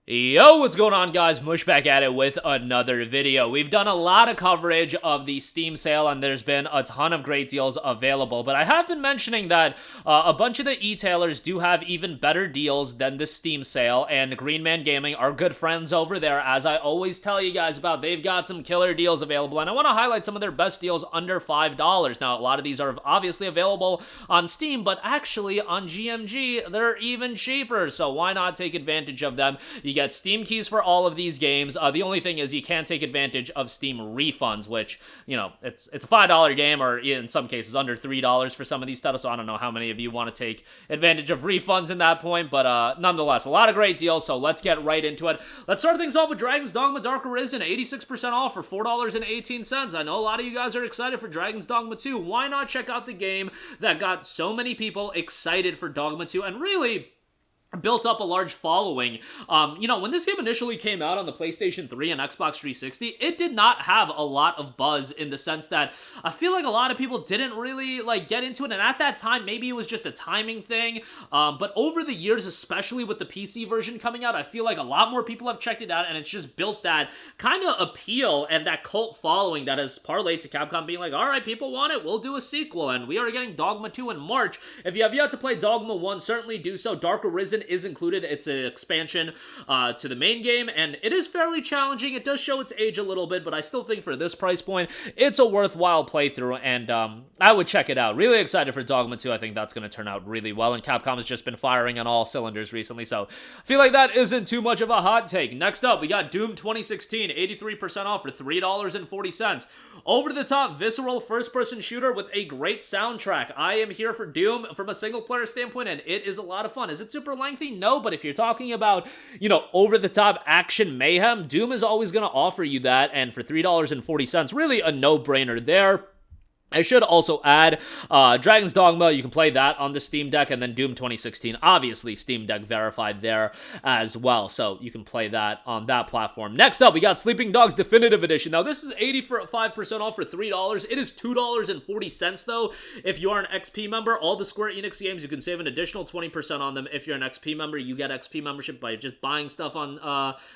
Yo, what's going on, guys? Mush back at it with another video. We've done a lot of coverage of the Steam sale, and there's been a ton of great deals available, but I have been mentioning that a bunch of the e-tailers do have even better deals than the Steam sale, and Green Man Gaming are good friends over there, as I always tell you guys about. They've got some killer deals available, and I want to highlight some of their best deals under $5. Now, a lot of these are obviously available on Steam, but actually on GMG, they're even cheaper, so why not take advantage of them? You get Steam keys for all of these games. The only thing is you can't take advantage of Steam refunds, which, you know, it's a $5 game, or in some cases under $3 for some of these titles, so I don't know how many of you want to take advantage of refunds in that point, but nonetheless, a lot of great deals, so let's get right into it. Let's start things off with Dragon's Dogma Dark Arisen, 86% off for $4.18. I know a lot of you guys are excited for Dragon's Dogma 2. Why not check out the game that got so many people excited for Dogma 2, and really built up a large following. When this game initially came out on the PlayStation 3 and Xbox 360, it did not have a lot of buzz, in the sense that I feel like a lot of people didn't really get into it, and at that time maybe it was just a timing thing, but over the years, especially with the PC version coming out, I feel like a lot more people have checked it out, and it's just built that kind of appeal and that cult following that has parlayed to Capcom being like, alright, people want it, we'll do a sequel, and we are getting Dogma 2 in March. If you have yet to play Dogma 1, certainly do so. Dark Arisen is included. It's an expansion to the main game, and it is fairly challenging. It does show its age a little bit, but I still think for this price point, it's a worthwhile playthrough, and I would check it out. Really excited for Dogma 2. I think that's going to turn out really well, and Capcom has just been firing on all cylinders recently, so I feel like that isn't too much of a hot take. Next up, we got Doom 2016, 83% off for $3.40. Over-the-top, visceral first-person shooter with a great soundtrack. I am here for Doom from a single-player standpoint, and it is a lot of fun. Is it super lengthy? No, but if you're talking about, over-the-top action mayhem, Doom is always going to offer you that, and for $3.40, really a no-brainer there. I should also add, Dragon's Dogma, you can play that on the Steam Deck, and then Doom 2016, obviously Steam Deck verified there as well, so you can play that on that platform. Next up, we got Sleeping Dogs Definitive Edition. Now, this is 85% off for $3. It is $2.40, though, if you are an XP member. All the Square Enix games, you can save an additional 20% on them. If you're an XP member, you get XP membership by just buying stuff on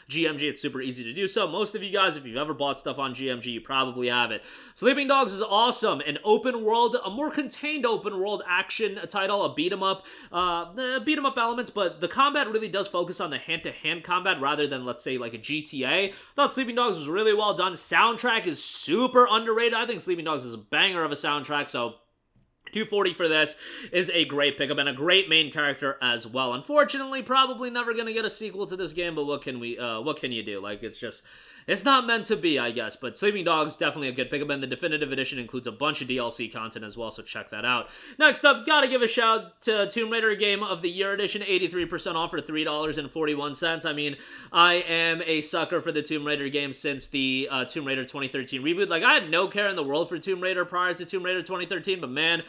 GMG. It's super easy to do so. Most of you guys, if you've ever bought stuff on GMG, you probably have it. Sleeping Dogs is awesome. An open world, a more contained open world action title, a beat 'em up, elements, but the combat really does focus on the hand-to-hand combat rather than, let's say, like a GTA. Thought Sleeping Dogs was really well done. Soundtrack is super underrated. I think Sleeping Dogs is a banger of a soundtrack, so $2.40 for this is a great pickup, and a great main character as well. Unfortunately, probably never gonna get a sequel to this game, but what can you do? Like, it's not meant to be, I guess, but Sleeping Dogs, definitely a good pickup, and the Definitive Edition includes a bunch of DLC content as well, so check that out. Next up, gotta give a shout to Tomb Raider Game of the Year Edition, 83% off for $3.41. I mean, I am a sucker for the Tomb Raider games since the Tomb Raider 2013 reboot. Like, I had no care in the world for Tomb Raider prior to Tomb Raider 2013, but man,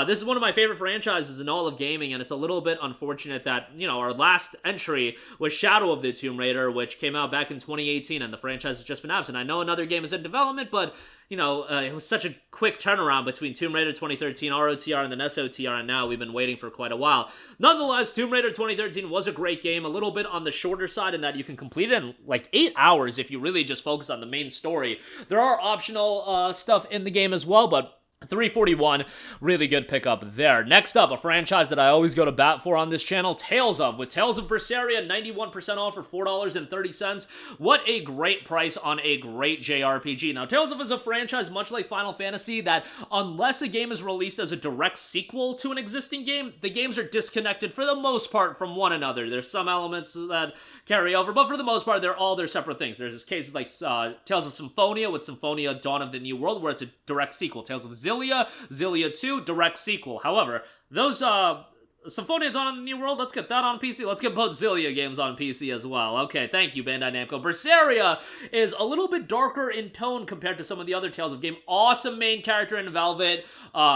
this is one of my favorite franchises in all of gaming, and it's a little bit unfortunate that, our last entry was Shadow of the Tomb Raider, which came out back in 2018, and the franchise has just been absent. I know another game is in development, but, it was such a quick turnaround between Tomb Raider 2013 ROTR and then SOTR, and now we've been waiting for quite a while. Nonetheless, Tomb Raider 2013 was a great game, a little bit on the shorter side in that you can complete it in like 8 hours if you really just focus on the main story. There are optional stuff in the game as well, but $3.41, really good pickup there. Next up, a franchise that I always go to bat for on this channel, Tales of, with Tales of Berseria, 91% off for $4.30. What a great price on a great JRPG. Now, Tales of is a franchise much like Final Fantasy that, unless a game is released as a direct sequel to an existing game, the games are disconnected for the most part from one another. There's some elements that carry over, but for the most part, they're all their separate things. There's cases like Tales of Symphonia with Symphonia Dawn of the New World, where it's a direct sequel. Tales of Zillia 2, direct sequel. However, those Symphonia Dawn of the New World, let's get that on PC. Let's get both Zillia games on PC as well. Okay, thank you, Bandai Namco. Berseria is a little bit darker in tone compared to some of the other Tales of game. Awesome main character in Velvet.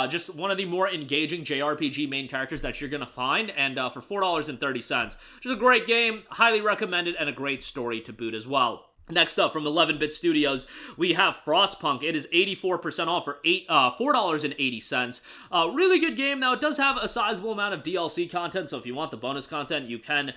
Just one of the more engaging JRPG main characters that you're going to find. And for $4.30. Just a great game, highly recommended, and a great story to boot as well. Next up, from 11-Bit Studios, we have Frostpunk. It is 84% off for $4.80. Really good game. Now, it does have a sizable amount of DLC content, so if you want the bonus content, you can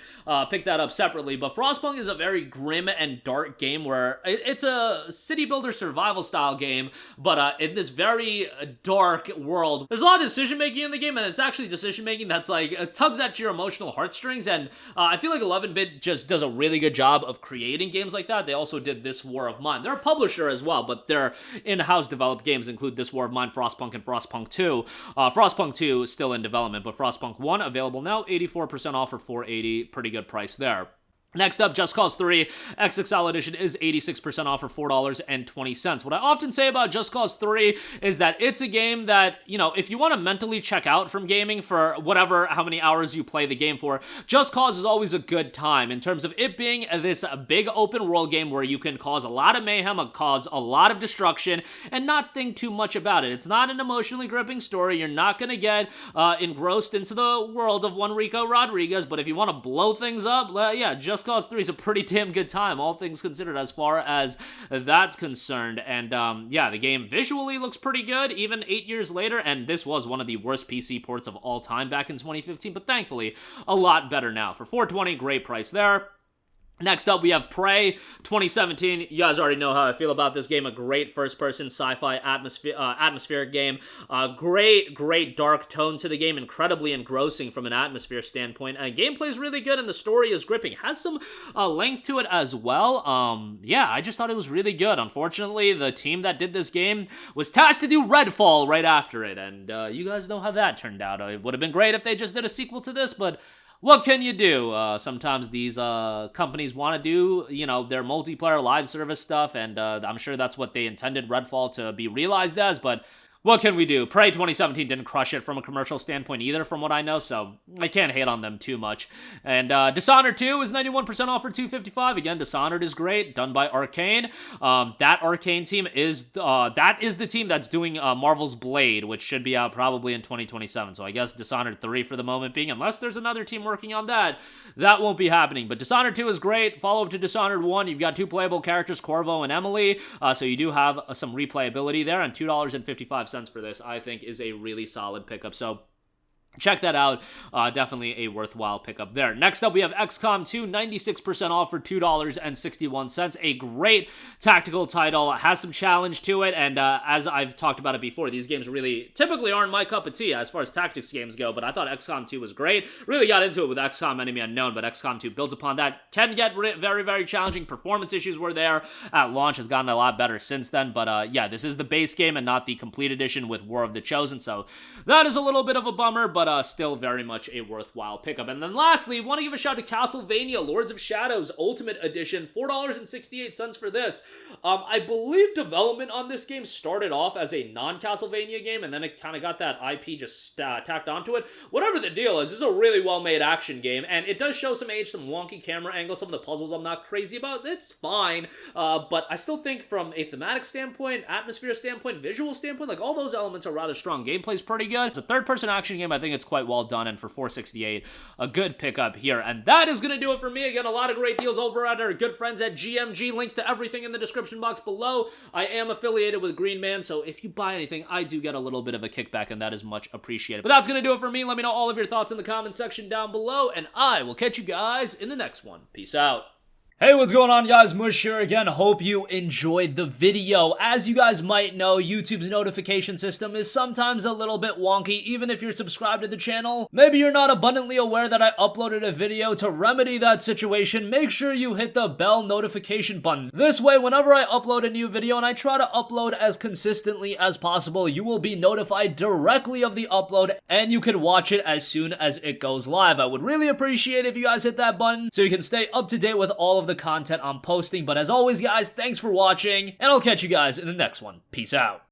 pick that up separately. But Frostpunk is a very grim and dark game where it's a city builder survival style game, but in this very dark world. There's a lot of decision-making in the game, and it's actually decision-making that's like tugs at your emotional heartstrings, and I feel like 11-Bit just does a really good job of creating games like that. They also did This War of Mine. They're a publisher as well, but their in-house developed games include This War of Mine, Frostpunk, and Frostpunk 2. Frostpunk 2 is still in development, but Frostpunk 1 available now, 84% off for $4.80. Pretty good price there. Next up, Just Cause 3 XXL Edition is 86% off for $4.20. What I often say about Just Cause 3 is that it's a game that, you know, if you want to mentally check out from gaming for how many hours you play the game for, Just Cause is always a good time in terms of it being this big open world game where you can cause a lot of mayhem, cause a lot of destruction, and not think too much about it. It's not an emotionally gripping story. You're not going to get engrossed into the world of one Rico Rodriguez, but if you want to blow things up, yeah, Just Cause 3 is a pretty damn good time, all things considered, as far as that's concerned. And yeah, the game visually looks pretty good, even 8 years later, and this was one of the worst PC ports of all time back in 2015, but thankfully, a lot better now. For $4.20, great price there. Next up, we have Prey 2017. You guys already know how I feel about this game. A great first-person sci-fi atmospheric game. Great dark tone to the game. Incredibly engrossing from an atmosphere standpoint. Gameplay is really good, and the story is gripping. Has some length to it as well. Yeah, I just thought it was really good. Unfortunately, the team that did this game was tasked to do Redfall right after it, and you guys know how that turned out. It would have been great if they just did a sequel to this, but what can you do? Sometimes these companies want to do, you know, their multiplayer live service stuff, and I'm sure that's what they intended Redfall to be realized as, but what can we do? Prey 2017 didn't crush it from a commercial standpoint either, from what I know, so I can't hate on them too much. And Dishonored 2 is 91% off for $2.55. Again, Dishonored is great, done by Arcane. That Arcane team is the team that's doing Marvel's Blade, which should be out probably in 2027. So I guess Dishonored 3 for the moment being, unless there's another team working on that, that won't be happening. But Dishonored 2 is great. Follow up to Dishonored 1. You've got two playable characters, Corvo and Emily, so you do have some replayability there, and $2.55 for this, I think, is a really solid pickup. So check that out. Definitely a worthwhile pickup there. Next up, we have XCOM 2, 96% off for $2.61. A great tactical title. Has some challenge to it, and as I've talked about it before, these games really typically aren't my cup of tea as far as tactics games go, but I thought XCOM 2 was great. Really got into it with XCOM Enemy Unknown, but XCOM 2 builds upon that. Can get very challenging. Performance issues were there at launch. Has gotten a lot better since then, but yeah, this is the base game and not the complete edition with War of the Chosen, so that is a little bit of a bummer, but still very much a worthwhile pickup. And then lastly, want to give a shout to Castlevania Lords of Shadows Ultimate Edition, $4.68 for this. I believe development on this game started off as a non-Castlevania game, and then it kind of got that IP just tacked onto it. Whatever the deal is, this is a really well-made action game, and it does show some age, some wonky camera angles, some of the puzzles I'm not crazy about. It's fine, but I still think from a thematic standpoint, atmosphere standpoint, visual standpoint, like all those elements are rather strong. Gameplay's pretty good. It's a third-person action game. I think it's quite well done, and for $4.68, a good pickup here. And that is going to do it for me. Again, a lot of great deals over at our good friends at GMG. Links to everything in the description box below. I am affiliated with Green Man, so if you buy anything, I do get a little bit of a kickback, and that is much appreciated. But that's going to do it for me. Let me know all of your thoughts in the comment section down below, and I will catch you guys in the next one. Peace out. Hey, what's going on, guys? Mush here again. Hope you enjoyed the video. As you guys might know, YouTube's notification system is sometimes a little bit wonky, even if you're subscribed to the channel. Maybe you're not abundantly aware that I uploaded a video. To remedy that situation, make sure you hit the bell notification button. This way, whenever I upload a new video, and I try to upload as consistently as possible, you will be notified directly of the upload, and you can watch it as soon as it goes live. I would really appreciate if you guys hit that button so you can stay up to date with all of the content I'm posting. But as always, guys, thanks for watching, and I'll catch you guys in the next one. Peace out.